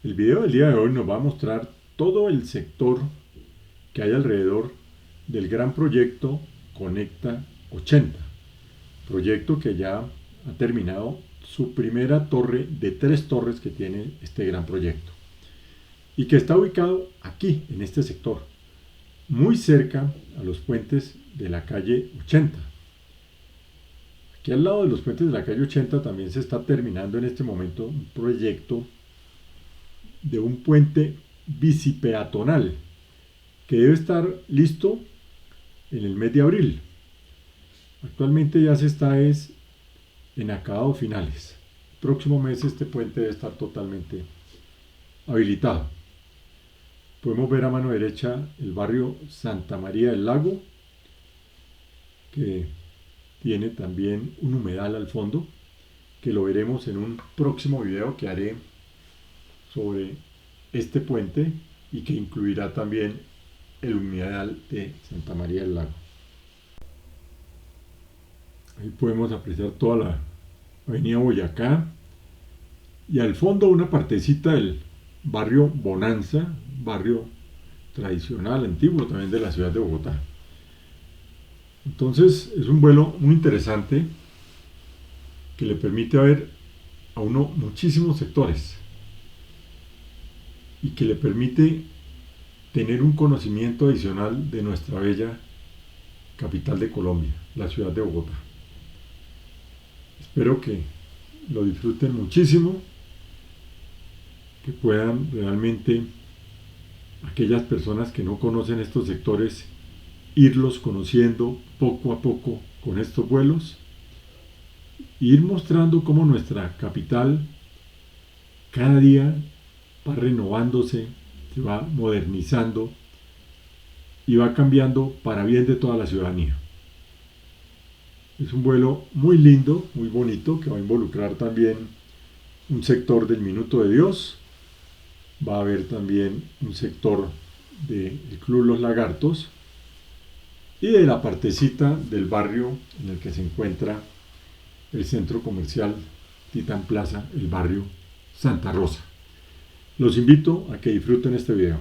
El video del día de hoy nos va a mostrar todo el sector que hay alrededor del gran proyecto Conecta 80, proyecto que ya ha terminado su primera torre de 3 torres que tiene este gran proyecto y que está ubicado aquí en este sector, muy cerca a los puentes de la calle 80. Aquí al lado de los puentes de la calle 80 también se está terminando en este momento un proyecto de un puente bicipeatonal que debe estar listo en el mes de abril. Actualmente ya se está en acabados finales. El próximo mes este puente debe estar totalmente habilitado. Podemos ver a mano derecha el barrio Santa María del Lago, que tiene también un humedal al fondo, que lo veremos en un próximo video que haré sobre este puente y que incluirá también el humedal de Santa María del Lago. Ahí podemos apreciar toda la avenida Boyacá y al fondo una partecita del barrio Bonanza, barrio tradicional, antiguo también de la ciudad de Bogotá. Entonces es un vuelo muy interesante que le permite ver a uno muchísimos sectores y que le permite tener un conocimiento adicional de nuestra bella capital de Colombia, la ciudad de Bogotá. Espero que lo disfruten muchísimo, que puedan realmente aquellas personas que no conocen estos sectores irlos conociendo poco a poco con estos vuelos e ir mostrando cómo nuestra capital cada día va renovándose, se va modernizando y va cambiando para bien de toda la ciudadanía. Es un vuelo muy lindo, muy bonito, que va a involucrar también un sector del Minuto de Dios. Va a haber también un sector del Club Los Lagartos y de la partecita del barrio en el que se encuentra el centro comercial Titán Plaza, el barrio Santa Rosa. Los invito a que disfruten este video.